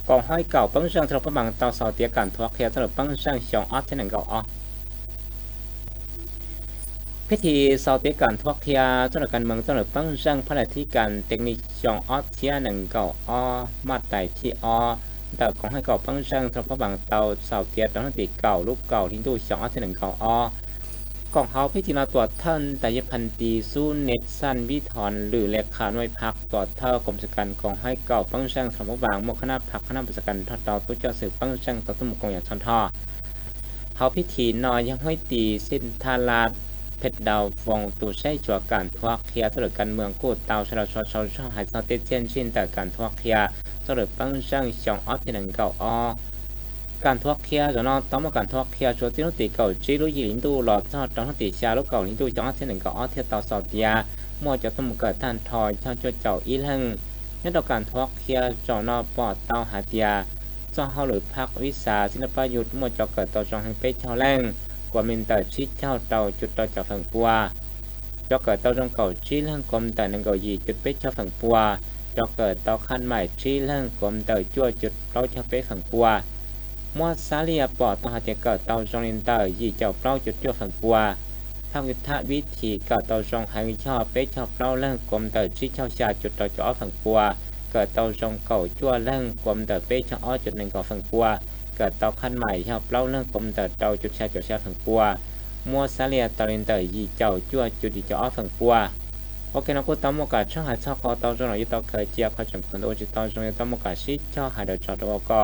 กองห้อยเก่าปังช่างทรพบังเตาเสาเตียกันทวกเคียตลบปังช่างชองออดที่หนึ่งเก่าออพิธีเสาเตียกันทวกเคียตลบการเมืองตลบปังช่างพระธิการเทคนิคชองออดเทียหนึ่งเก่าออมาไต่ที่ออดาวของให้เก่าปังช่างทรพบังเตาเสาเตียตอนตีเก่าลูกเก่าที่ดูชองออดที่หนึ่งเก่าออกองเฮาพิธีนาตัวท่านแต่ยพันตีสู้เน็ตสั้นวิถอนหรือเลขาหน่วยพักต่อเท่ากรมสกันกองให้เก่าปังช่างสมบางมกคณะพักคณะปสกันทอดดาวตุ้เจ้าสืบปังช่างต่อตุ้มกองอย่างชอนท่อเฮาพิธีนอยยังห้อยตีสิ้นทาลาดเพชรดาวฟองตูใช้จัวการทวักเคียตลอดการเมืองกูดเตาชลชอช่องหายซอเตเจนชินแต่การทวักเคียตลอดปังช่างชองออสที่หนึ่งเก่าอการทวกเคียจะนอนต้องมาการทวกเคียชัวที่นุติเก่าจีรู้ยีลินดูหลอดจอดจองนุติชาลูกเก่าลินดูจองที่หนึ่งก็อ้อเทียเตาสอดยามั่วจะต้องเกิดท่านทอยชอบเจ้าอีหลังนั่นต่อการทวกเคียจอนอปอดเตาหาเตียจองเฮาหรือพักวิสาศิลปยุทธ์มั่วจะเกิดเตาจองให้เป็ดเช่าแรงกว่ามินเตอร์ชิดเช่าเตาจุดเตาจากฝั่งปัวจะเกิดเตาจองเก่าชี้เรื่องกลมแต่หนึ่งเก่ายีจุดเป็ดเช่าฝั่งปัวจะเกิดเตาขั้นใหม่ชี้เรื่องกลมเตอจั่วจุดเราเช่าเป็ดฝั่งปัวมอซาเลียปอดต้องหาเจเกิดเตาจองลินเตอร์ยี่เจ้าเปล่าจุดจั่วฝั่งปัวทางยุทธวิธีเกิดเตาจองหายชอบเป็ดชอบเปล่าเรื่องกลมเตอชี้เช่าชาจุดเตาจ่อฝั่งปัวเกิดเตาจองเก่าจั่วเรื่องกลมเตอเป็ดชอบอ้อจุดหนึ่งก่อฝั่งปัวเกิดเตาขั้นใหม่ชอบเปล่าเรื่องกลมเตอเตาจุดชาจุดชาฝั่งปัวมัวซาเลียเตาลินเตอร์ยี่เจ้าจั่วจุดจ่อฝั่งปัวโอเคนะกูตั้มโอกาสช่องหาช่องคอเตาจงหน่อยยี่เตาเคยเจียเขาจำเป็นโอจิตเตาจงยี่ตั้มโอกาสชิช่องหาเดจอดแล้วก็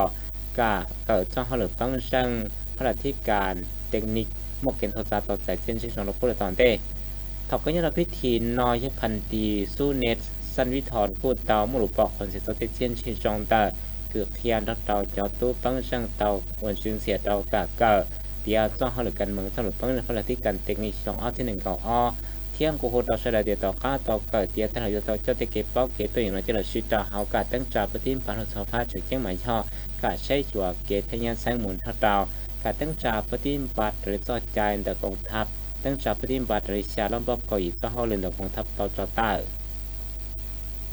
กาเกิดช่องหรือฟังช่างพระธิการเทคนิคมกเกนทศาต่อแต่เช่นชิชนเราพูดตอนเต้ถกก็ยังเราพิธีนอยพันตีสู้เน็ตสันวิถอนพูดเตามุลุปอกคนเสียตัวเช่นชิชงตาเกือกเทียนรัดเตาจอตู้ฟังช่างเตาวันซึ่งเสียเตากาเกิดเดียวช่องหรือกันเมืองสรุปฟังพระธิการเทคนิคช่องอ้อที่หนึ่งเก่าอ้อเที่ยงกูโหดต่อเสด็จต่อข้าต่อเกิดเดียวท่านหายต่อเจ้าเตเก็บเป้าเก็บตัวอย่างไรจะเราชิดต่อเฮากาตั้งจ่าปฏิมปานชาวพาจุดเชียงใหม่ช่อกาใช้จัวเกตทะยานแสงหมุนทัดดาวกาตั้งจ่าปฏิบัติหรือจอดใจแต่กองทัพตั้งจ่าปฏิบัติหรือชาล้อมรอบเกาหลีต่อเฮาเรือนกองทัพต่อจอต้า